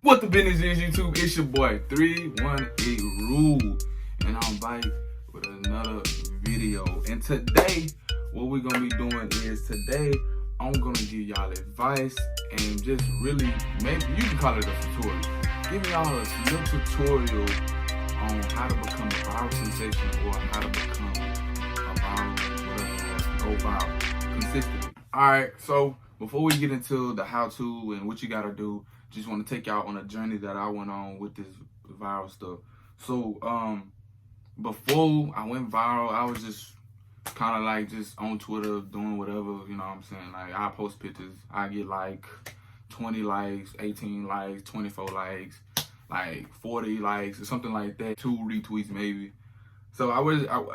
What the business is, YouTube? It's your boy 318 Rule, and I'm back with another video. And today, what we're gonna be doing is I'm gonna give y'all advice and just really, maybe you can call it a tutorial. Give y'all a little tutorial on how to become a viral sensation or how to become a viral, whatever, go viral consistently. All right, so before we get into the how-to and what you gotta do, just want to take y'all on a journey that I went on with this viral stuff. So, before I went viral, I was just kind of like just on Twitter doing whatever, you know what I'm saying? Like, I post pictures, I get like 20 likes, 18 likes, 24 likes, like 40 likes or something like that, 2 retweets maybe. So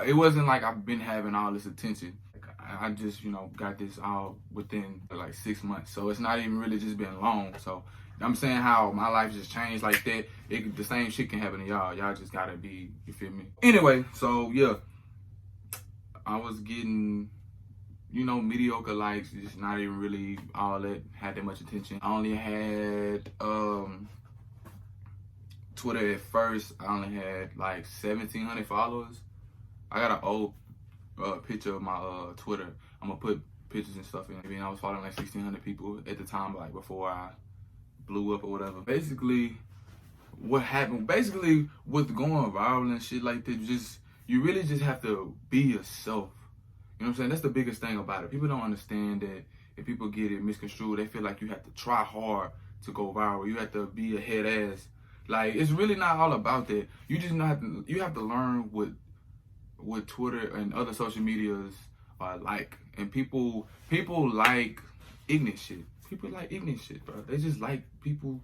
it wasn't like I've been having all this attention. I just, got this all within like 6 months. So it's not even really just been long. So I'm saying how my life just changed like that. The same shit can happen to y'all. Y'all just gotta be, you feel me? Anyway, so yeah, I was getting, mediocre likes, just not even really all that had that much attention. I only had Twitter at first. I only had like 1,700 followers. I got an old picture of my Twitter. I'm gonna put pictures and stuff in. I mean, I was following like 1,600 people at the time, like before I blew up or whatever. Basically, what happened, with going viral and shit like this, you really just have to be yourself. You know what I'm saying? That's the biggest thing about it. People don't understand that if people get it misconstrued, they feel like you have to try hard to go viral. You have to be a head ass. Like, it's really not all about that. You have to learn what Twitter and other social medias are like. And people like ignorant shit. People like ignorant shit, bro. They just like people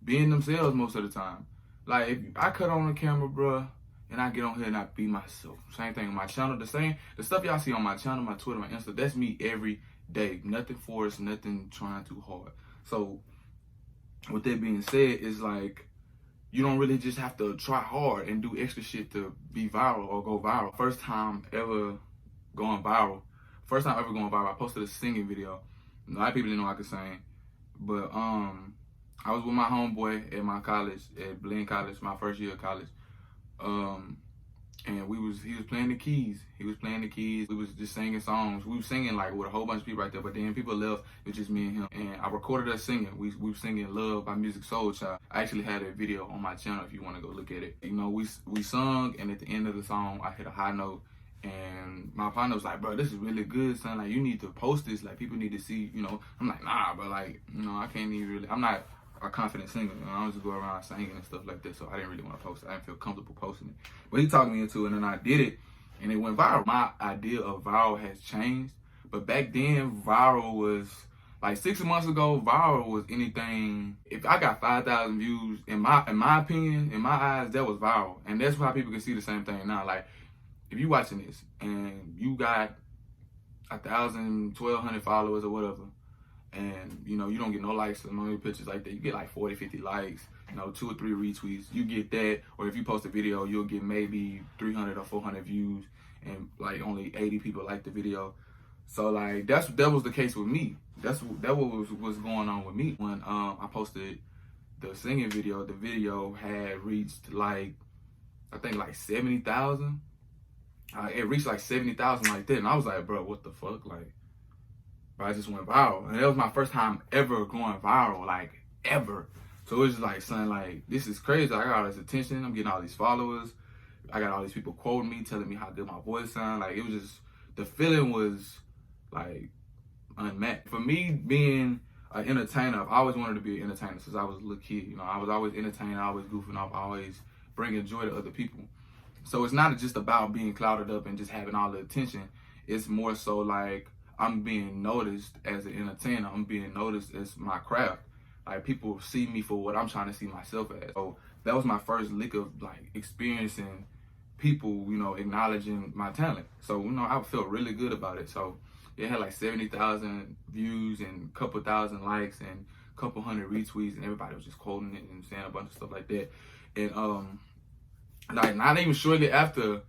being themselves most of the time. Like, if I cut on the camera, bro, and I get on here and I be myself. Same thing on my channel. The stuff y'all see on my channel, my Twitter, my Insta, that's me every day. Nothing forced, nothing trying too hard. So, with that being said, it's like, you don't really just have to try hard and do extra shit to be viral or go viral. First time ever going viral, I posted a singing video. A lot of people didn't know I could sing, but I was with my homeboy at my college, at Blinn College, my first year of college, and he was playing the keys. We was just singing songs. We were singing like with a whole bunch of people right there, but then people left. It was just me and him, and I recorded us singing. We were singing "Love" by Music Soul Child. I actually had a video on my channel if you want to go look at it. We sung, and at the end of the song, I hit a high note. And my partner was like, bro, this is really good, son. Like, you need to post this. Like, people need to see, I'm like, nah, but like, I can't even really, I'm not a confident singer. I don't just go around singing and stuff like that. So I didn't really want to post it. I didn't feel comfortable posting it. But he talked me into it, and then I did it, and it went viral. My idea of viral has changed. But back then, viral was, like 6 months ago, viral was anything. If I got 5,000 views, in my opinion, in my eyes, that was viral. And that's why people can see the same thing now. Like, if you watching this and you got 1,000, 1,200 followers or whatever, and you don't get no likes on your pictures like that, you get like 40, 50 likes, 2 or 3 retweets, you get that. Or if you post a video, you'll get maybe 300 or 400 views, and like only 80 people like the video. So like that was the case with me. That was going on with me when I posted the singing video. The video had reached like, I think like 70,000. It reached like 70,000 like that, and I was like, bro, what the fuck? Like, bro, I just went viral, and that was my first time ever going viral, like, ever. So it was just like, son, like, this is crazy. I got all this attention, I'm getting all these followers, I got all these people quoting me, telling me how good my voice sound. Like, it was just, the feeling was like unmatched. For me being an entertainer, I've always wanted to be an entertainer since I was a little kid. I was always entertaining, always goofing off, always bringing joy to other people. So it's not just about being clouded up and just having all the attention. It's more so like I'm being noticed as an entertainer. I'm being noticed as my craft. Like, people see me for what I'm trying to see myself as. So that was my first lick of like experiencing people, acknowledging my talent. So, I felt really good about it. So it had like 70,000 views and a couple thousand likes and a couple hundred retweets, and everybody was just quoting it and saying a bunch of stuff like that. And like, not even shortly after,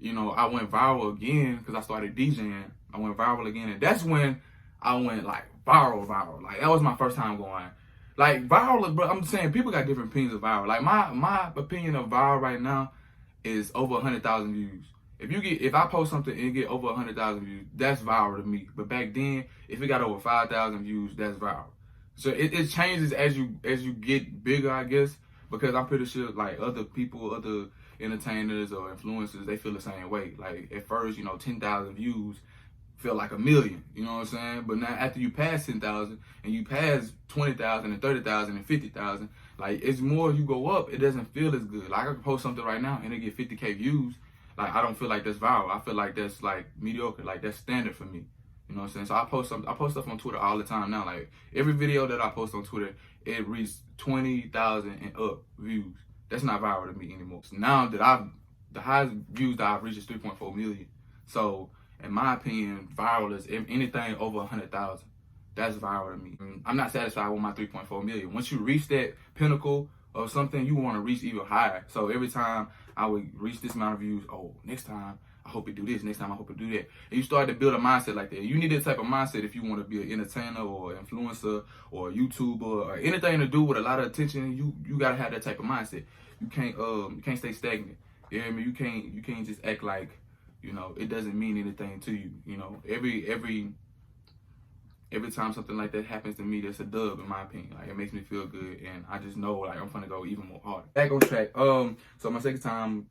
I went viral again because I started DJing. I went viral again, and that's when I went like viral. Like, that was my first time going Like viral, bro. I'm saying people got different opinions of viral. Like my opinion of viral right now is over 100,000 views. If I post something and it get over 100,000 views, that's viral to me. But back then, if it got over 5,000 views, that's viral. So it changes as you get bigger, I guess, because I'm pretty sure like other people, other entertainers or influencers, they feel the same way. Like at first, 10,000 views felt like a million, you know what I'm saying? But now after you pass 10,000 and you pass 20,000 and 30,000 and 50,000, like it's more you go up, it doesn't feel as good. Like I can post something right now and it get 50K views. Like I don't feel like that's viral. I feel like that's like mediocre. Like that's standard for me. You know what I'm saying? So I post stuff on Twitter all the time now. Like every video that I post on Twitter, it reached 20,000 and up views. That's not viral to me anymore. So now that the highest views that I've reached is 3.4 million. So in my opinion, viral is anything over 100,000. That's viral to me. I'm not satisfied with my 3.4 million. Once you reach that pinnacle of something, you want to reach even higher. So every time I would reach this amount of views, next time I hope it do this, next time I hope it do that. And you start to build a mindset like that. You need that type of mindset if you want to be an entertainer or influencer or a YouTuber or anything to do with a lot of attention. You gotta have that type of mindset. You can't stay stagnant. You hear me? You can't just act like, it doesn't mean anything to you. Every time something like that happens to me, that's a dub in my opinion. Like it makes me feel good, and I just know like I'm gonna go even more hard. Back on track. So my second time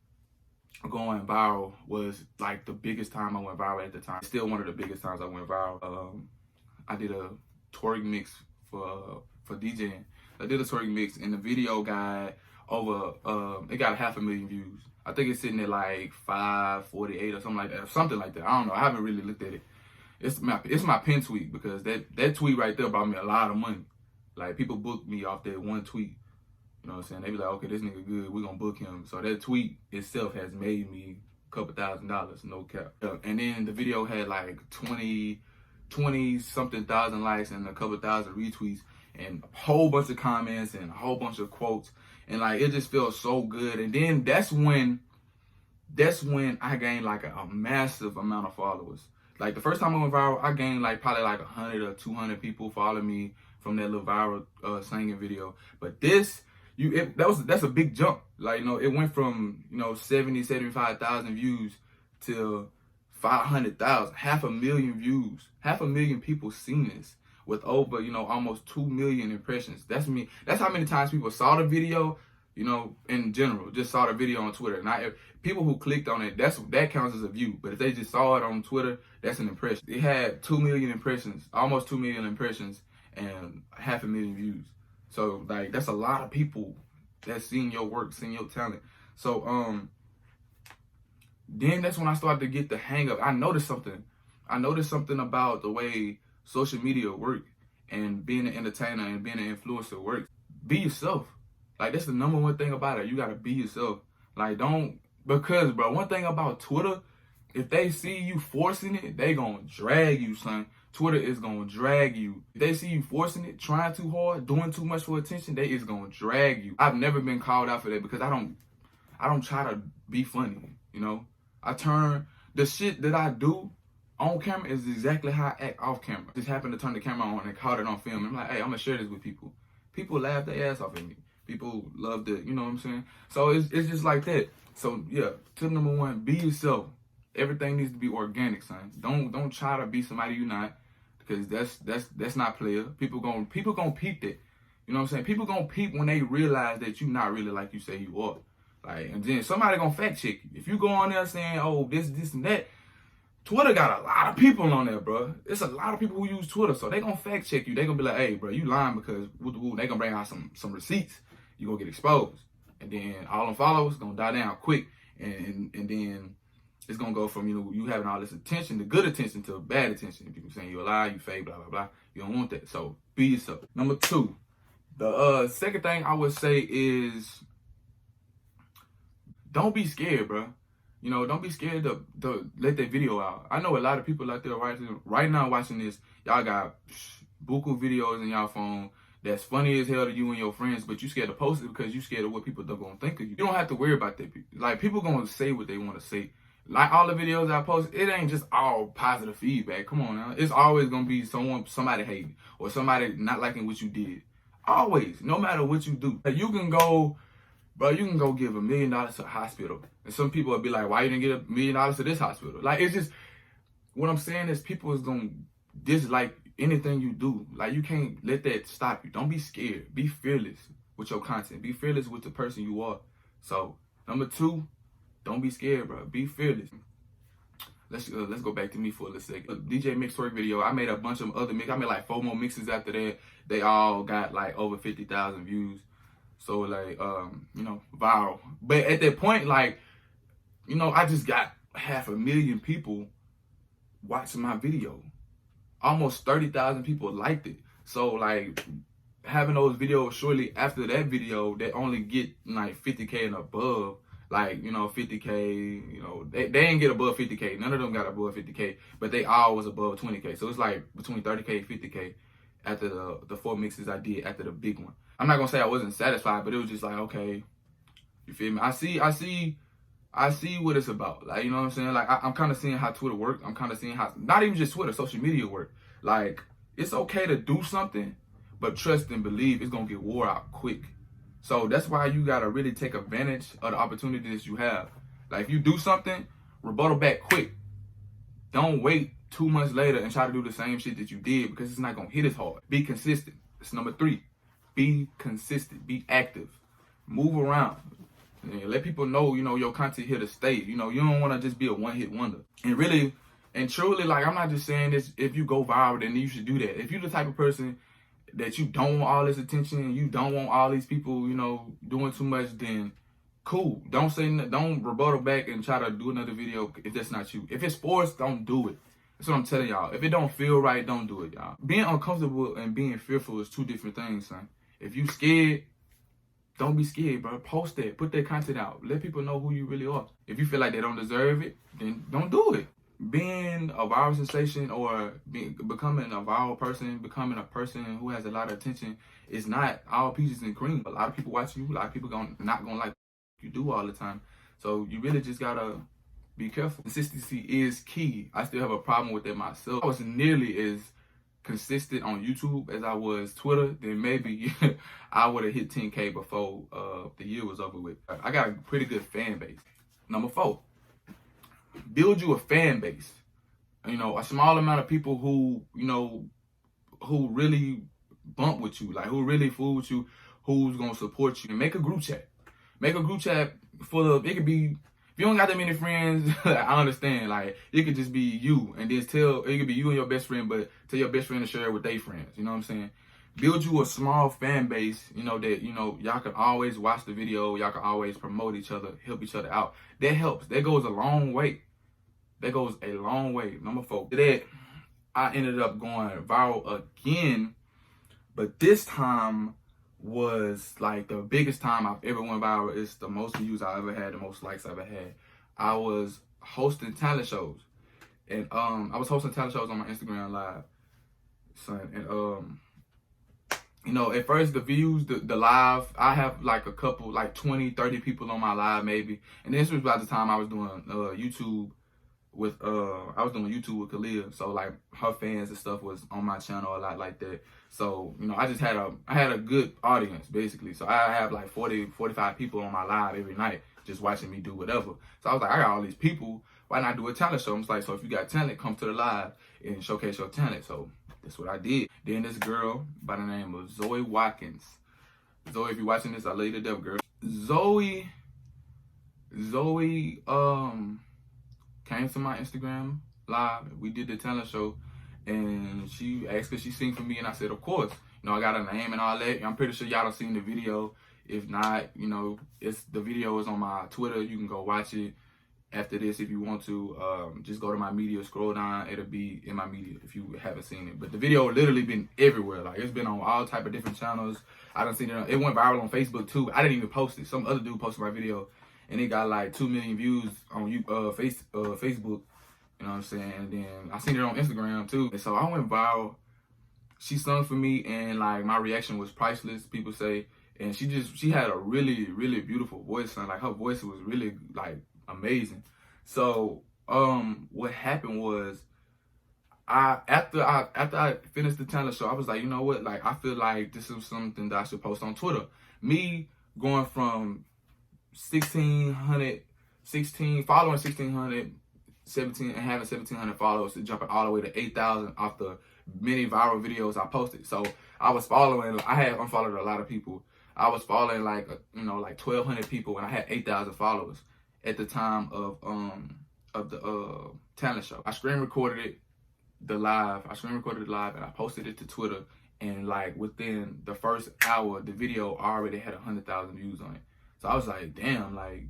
going viral was like the biggest time I went viral at the time. Still one of the biggest times I went viral. I did a twerk mix for DJing. I did a twerk mix, and the video got over it got 500,000 views. I think it's sitting at like 548 or something like that. I don't know. I haven't really looked at it. It's my pin tweet, because that tweet right there brought me a lot of money. Like people booked me off that one tweet. You know what I'm saying? They be like, okay, this nigga good, we're gonna book him. So that tweet itself has made me a couple $1,000s, no cap. And then the video had like 20 something thousand likes and a couple thousand retweets and a whole bunch of comments and a whole bunch of quotes. And like it just feels so good. And then that's when I gained like a massive amount of followers. Like the first time I went viral, I gained like probably like 100 or 200 people follow me from that little viral singing video. But that's a big jump. Like, it went from, 75,000 views to 500,000, 500,000 views, 500,000 people seen this with over, almost 2 million impressions. That's how many times people saw the video, in general, just saw the video on Twitter. Not people who clicked on it, that counts as a view. But if they just saw it on Twitter, that's an impression. It had 2 million impressions, almost 2 million impressions, and 500,000 views. So like that's a lot of people that's seeing your work, seeing your talent. So then that's when I started to get the hang of. I noticed something about the way social media work and being an entertainer and being an influencer works. Be yourself. Like that's the number one thing about it. You gotta be yourself. Like because bro, one thing about Twitter, if they see you forcing it, they gonna drag you, son. Twitter is gonna drag you. If they see you forcing it, trying too hard, doing too much for attention, they is gonna drag you. I've never been called out for that because I don't try to be funny, I turn the shit that I do on camera is exactly how I act off camera. Just happened to turn the camera on and caught it on film. I'm like, hey, I'm gonna share this with people. People laugh their ass off at me. People love it, you know what I'm saying? So it's just like that. So yeah, tip number one, be yourself. Everything needs to be organic, son. Don't try to be somebody you're not, because that's not player. People gonna peep that. You know what I'm saying? People gonna peep when they realize that you're not really like you say you are. Like, and then somebody gonna fact check you. If you go on there saying, oh, this and that, Twitter got a lot of people on there, bro. It's a lot of people who use Twitter, so they gonna fact check you. They gonna be like, hey, bro, you lying because they gonna bring out some receipts. You gonna get exposed, and then all them followers gonna die down quick, and then it's gonna go from you having all this attention, the good attention, to bad attention. People saying you a lie, you fake, blah blah blah. You don't want that. So be yourself. Number two, the second thing I would say is don't be scared, bro. Don't be scared to let that video out. I know a lot of people out there right now watching this. Y'all got buku videos in y'all phone that's funny as hell to you and your friends, but you scared to post it because you scared of what people are gonna think of you. You don't have to worry about that. Like, people gonna say what they want to say. Like all the videos I post, it ain't just all positive feedback. Come on now. It's always gonna be somebody hating or somebody not liking what you did. Always, no matter what you do. Like, you can go, bro, you can go give $1 million to a hospital. And some people will be like, why you didn't get $1 million to this hospital? Like, it's just, what I'm saying is people is going to dislike anything you do. Like, you can't let that stop you. Don't be scared. Be fearless with your content. Be fearless with the person you are. So, number 2, don't be scared, bro. Be fearless. Let's go back to me for a second. DJ mix twerk video. I made a bunch of other mix. I made like 4 more mixes after that. They all got like over 50,000 views. So like, you know, viral. But at that point, like, you know, I just got 500,000 people watching my video. Almost 30,000 people liked it. So like, having those videos shortly after that video that only get like 50K and above. Like, you know, 50K, you know, they ain't get above 50K. None of them got above 50K, but they all was above 20K. So it's like between 30K and 50K after the 4 mixes I did after the big one. I'm not gonna say I wasn't satisfied, but it was just like, okay, you feel me? I see what it's about. Like, you know what I'm saying? Like, I'm kind of seeing how Twitter works. I'm kind of seeing how, not even just Twitter, social media work. Like, it's okay to do something, but trust and believe it's gonna get wore out quick. So that's why you gotta really take advantage of the opportunities you have. Like, if you do something, rebuttal back quick. Don't wait 2 months later and try to do the same shit that you did, because it's not gonna hit as hard. Be consistent. That's number 3. Be consistent. Be active. Move around. And let people know, you know, your content here to stay. You know, you don't want to just be a one-hit wonder. And really, and truly, like, I'm not just saying this, if you go viral, then you should do that. If you're the type of person that you don't want all this attention, you don't want all these people, you know, doing too much, then cool. Don't rebuttal back and try to do another video if that's not you. If it's forced, don't do it. That's what I'm telling y'all. If it don't feel right, don't do it, y'all. Being uncomfortable and being fearful is 2 different things, son. If you scared, don't be scared, bro. Post that. Put that content out. Let people know who you really are. If you feel like they don't deserve it, then don't do it. Being a viral sensation or becoming a viral person, becoming a person who has a lot of attention is not all peaches and cream. A lot of people watching you. A lot of people not gonna like what you do all the time. So you really just gotta be careful. Consistency is key. I still have a problem with that myself. I was nearly as consistent on YouTube as I was Twitter, then maybe I would have hit 10K before the year was over with. I got a pretty good fan base. Number 4, build you a fan base. You know, a small amount of people who, you know, who really bump with you, like who really fool with you, who's gonna support you. And make a group chat. Make a group chat full of, it could be, if you don't got that many friends, I understand. Like, it could just be you, and then it could be you and your best friend, but tell your best friend to share it with their friends. You know what I'm saying? Build you a small fan base, you know, that, you know, y'all can always watch the video, y'all can always promote each other, help each other out. That helps. That goes a long way. That goes a long way. Number 4. That I ended up going viral again, but this time was like the biggest time I've ever went viral. It's the most views I ever had, the most likes I ever had. I was hosting talent shows, and I was hosting talent shows on my Instagram live, son. And you know, at first the views, the live, I have like a couple, like 20, 30 people on my live maybe, and this was about the time I was doing YouTube with Kalia. So like her fans and stuff was on my channel a lot like that. So, you know, I had a good audience basically. So I have like 40, 45 people on my live every night just watching me do whatever. So I was like, I got all these people, why not do a talent show? I'm like, so if you got talent, come to the live and showcase your talent. So that's what I did. Then this girl by the name of Zoe Watkins. Zoe, if you're watching this, I love you to death, girl. Zoe came to my Instagram live. We did the talent show, and she asked if she sing for me, and I said, of course. You know, I got her name and all that. I'm pretty sure y'all done seen the video. If not, you know, the video is on my Twitter. You can go watch it after this if you want to. Just go to my media, scroll down. It'll be in my media if you haven't seen it. But the video literally been everywhere. Like, it's been on all type of different channels. I done seen it. It went viral on Facebook too. I didn't even post it. Some other dude posted my video, and it got like 2 million views on Facebook. You know what I'm saying? And then I seen it on Instagram too. And so I went viral. She sung for me, and like my reaction was priceless, people say. And she had a really, really beautiful voice, son. Like, her voice was really like amazing. So what happened was, after I finished the talent show, I was like, you know what? Like, I feel like this is something that I should post on Twitter. Me going from 1,600, 16, following 1,600, 17, and having 1,700 followers to jumping all the way to 8,000 off the many viral videos I posted. So I was following, I had unfollowed a lot of people. I was following like 1,200 people, and I had 8,000 followers at the time of the talent show. I screen recorded the live, and I posted it to Twitter. And like within the first hour, the video already had 100,000 views on it. So I was like, damn, like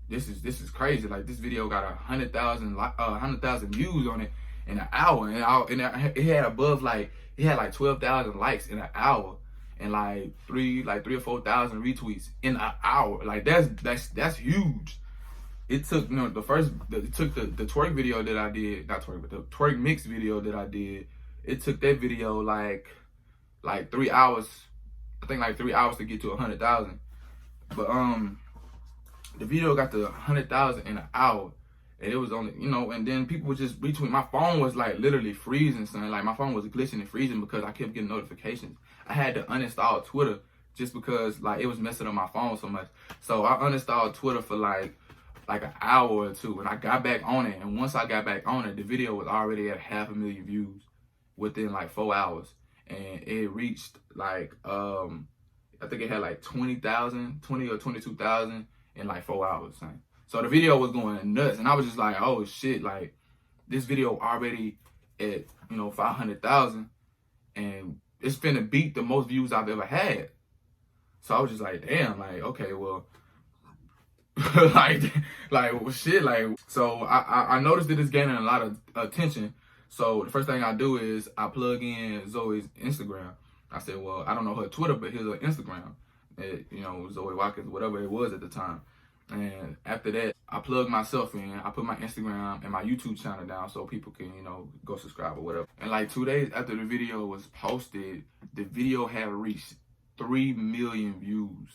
this is crazy. Like this video got 100,000 views on it in an hour, and it had above like 12,000 likes in an hour, and like three or 4,000 retweets in an hour. Like that's huge. It took the twerk video that I did, not twerk, but the twerk mix video that I did. It took that video like 3 hours. I think like 3 hours to get to 100,000. But the video got to 100,000 in an hour, and it was only and then people would just retweet. My phone was like literally freezing, son. Like my phone was glitching and freezing because I kept getting notifications. I had to uninstall Twitter just because like it was messing up my phone so much. So I uninstalled Twitter for like an hour or two, and I got back on it. And once I got back on it, the video was already at 500,000 views within like 4 hours, and it reached like I think it had like 20 or 22,000 in like 4 hours, son. So the video was going nuts, and I was just like, oh shit, like this video already at 500,000, and it's finna beat the most views I've ever had. So I was just like, damn, like okay, well, well, shit, like so I noticed that it's gaining a lot of attention. So the first thing I do is I plug in Zoe's Instagram. I said, well, I don't know her Twitter, but here's her Instagram. Zoe Watkins, whatever it was at the time. And after that, I plug myself in. I put my Instagram and my YouTube channel down so people can, go subscribe or whatever. And like 2 days after the video was posted, the video had reached 3 million views.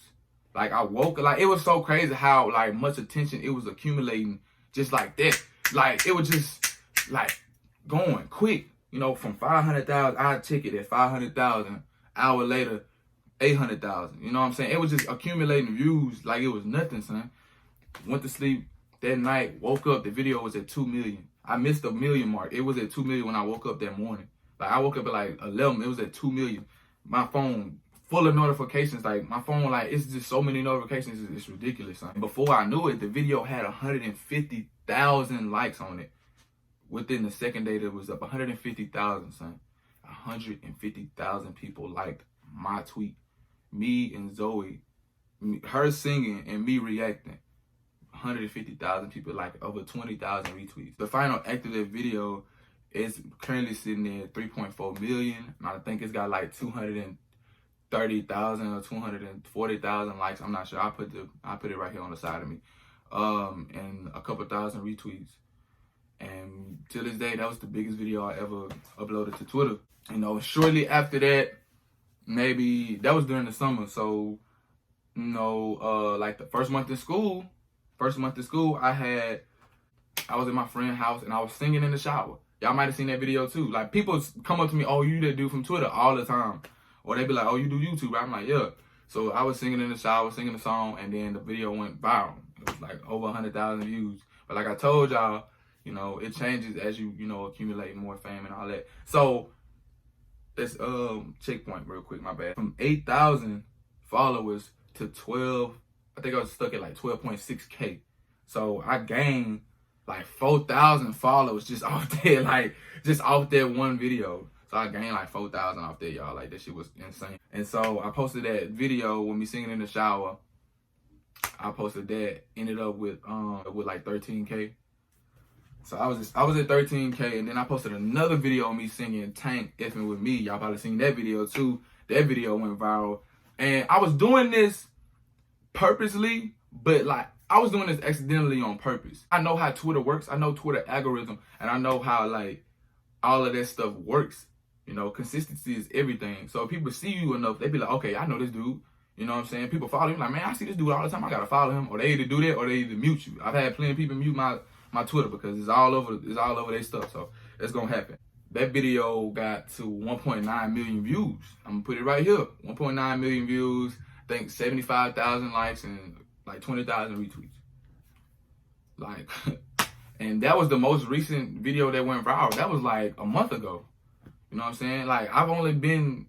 Like I woke, like it was so crazy how like much attention it was accumulating just like that. Like it was just like going quick, from 500,000, I check it at 500,000. Hour later, 800,000. You know what I'm saying? It was just accumulating views like it was nothing, son. Went to sleep that night, woke up, the video was at 2 million. I missed the million mark. It was at 2 million when I woke up that morning. Like I woke up at like 11, it was at 2 million. My phone full of notifications. Like my phone, like it's just so many notifications, it's ridiculous, son. Before I knew it, the video had 150,000 likes on it. Within the second day, it was up 150,000, son. 150,000 people liked my tweet. Me and Zoe, her singing and me reacting. 150,000 people liked, over 20,000 retweets. The final act of that video is currently sitting at 3.4 million. And I think it's got like 230,000 or 240,000 likes. I'm not sure. I put it right here on the side of me. And a couple thousand retweets. And to this day, that was the biggest video I ever uploaded to Twitter. Shortly after that, maybe that was during the summer. So, like the first month in school, I was at my friend's house and I was singing in the shower. Y'all might have seen that video too. Like people come up to me, oh, you that dude from Twitter, all the time. Or they be like, oh, you do YouTube? I'm like, yeah. So I was singing in the shower, singing the song, and then the video went viral. It was like over 100,000 views. But like I told y'all, it changes as you, accumulate more fame and all that. So let's checkpoint real quick, my bad. From 8,000 followers to 12, I think I was stuck at like 12.6K. So I gained like 4,000 followers just off that, just off that one video. So I gained like 4,000 off that, y'all. Like that shit was insane. And so I posted that video with me singing in the shower. I posted that, ended up with like 13K. So I was at 13K, and then I posted another video of me singing Tank Effing With Me. Y'all probably seen that video too. That video went viral. And I was doing this purposely, but like I was doing this accidentally on purpose. I know how Twitter works. I know Twitter algorithm, and I know how like all of that stuff works. Consistency is everything. So if people see you enough, they be like, okay, I know this dude. You know what I'm saying? People follow him like, man, I see this dude all the time. I gotta follow him. Or they either do that or they either mute you. I've had plenty of people mute my Twitter because it's all over their stuff. So it's gonna happen. that video got to 1.9 million views. I'm gonna put it right here. 1.9 million views, I think 75,000 likes and like 20,000 retweets. Like, and that was the most recent video that went viral. That was like a month ago. You know what I'm saying? Like, I've only been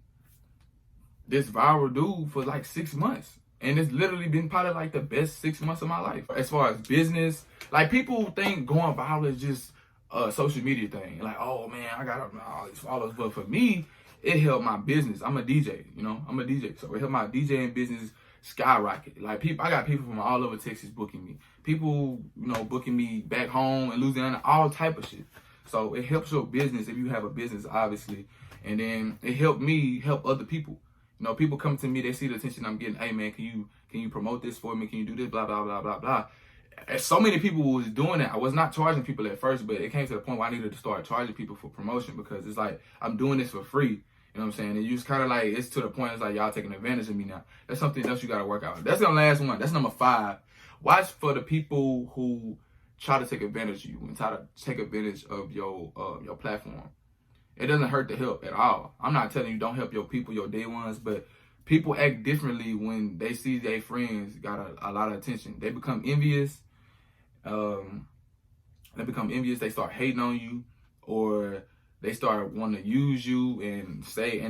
this viral dude for like 6 months. And it's literally been probably like the best 6 months of my life. As far as business, like people think going viral is just a social media thing. Like, oh man, I got all these followers. But for me, it helped my business. I'm a DJ, you know, I'm a DJ. So it helped my DJing business skyrocket. Like I got people from all over Texas booking me. People, you know, booking me back home in Louisiana, all type of shit. So it helps your business if you have a business, obviously. And then it helped me help other people. You know, people come to me, they see the attention I'm getting. Hey man, can you promote this for me? Can you do this? Blah, blah, blah, blah, blah. And so many people was doing it. I was not charging people at first, but it came to the point where I needed to start charging people for promotion because it's like, I'm doing this for free. You know what I'm saying? And you just kind of like, it's to the point, it's like, y'all taking advantage of me now. That's something else you got to work out. That's the last one. That's number 5. Watch for the people who try to take advantage of you and try to take advantage of your platform. It doesn't hurt to help at all. I'm not telling you don't help your people, your day ones, but people act differently when they see their friends got a lot of attention. They become envious. They start hating on you, or they start wanting to use you and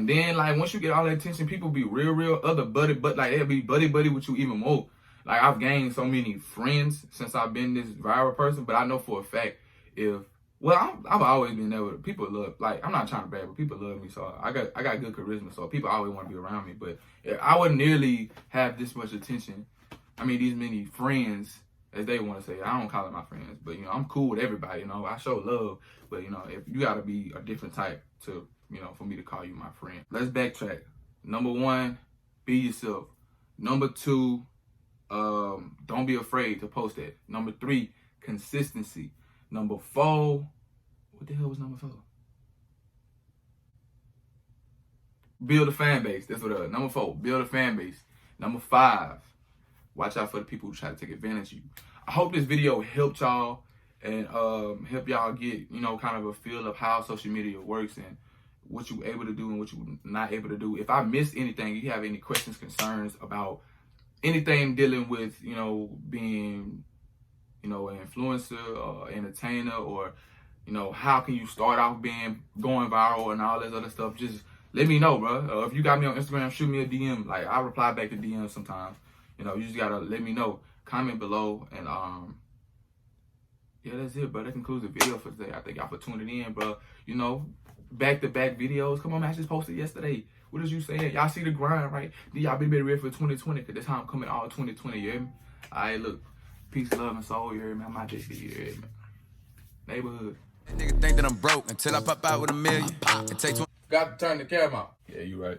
then like once you get all that attention, people be real other buddy, but like they'll be buddy with you even more. Like I've gained so many friends since I've been this viral person, but I know for a fact I've always been there with people love. Like I'm not trying to brag, but people love me, so I got good charisma, so people always want to be around me. But I wouldn't nearly have this much attention. I mean, these many friends, as they want to say. I don't call it my friends, but you know, I'm cool with everybody. You know, I show love, but you know, if you gotta be a different type to, you know, for me to call you my friend. Let's backtrack. Number 1, be yourself. Number 2, don't be afraid to post that. Number 3, consistency. Number 4, what the hell was number 4? Build a fan base. That's what it was. Number 4, build a fan base. Number 5, watch out for the people who try to take advantage of you. I hope this video helped y'all and help y'all get, you know, kind of a feel of how social media works and what you're able to do and what you're not able to do. If I missed anything, if you have any questions, concerns about anything dealing with, you know, being, you know, an influencer or entertainer, or, you know, how can you start off going viral and all this other stuff, just let me know, bro. If you got me on Instagram, shoot me a DM. Like, I reply back to DMs sometimes. You know, you just gotta let me know. Comment below, and yeah, that's it, bro. That concludes the video for today. I thank y'all for tuning in, bro. You know, back-to-back videos. Come on, man, I just posted yesterday. What did you say? Y'all see the grind, right? Y'all be ready for 2020, because that's how I'm coming all 2020, you hear me? All right, look. Peace, love, and soul, you hear me? I'm out this shit, you hear me? Neighborhood. Nigga think that I'm broke until I pop out with $1 million. It takes Got to turn the camera off. Yeah, you right.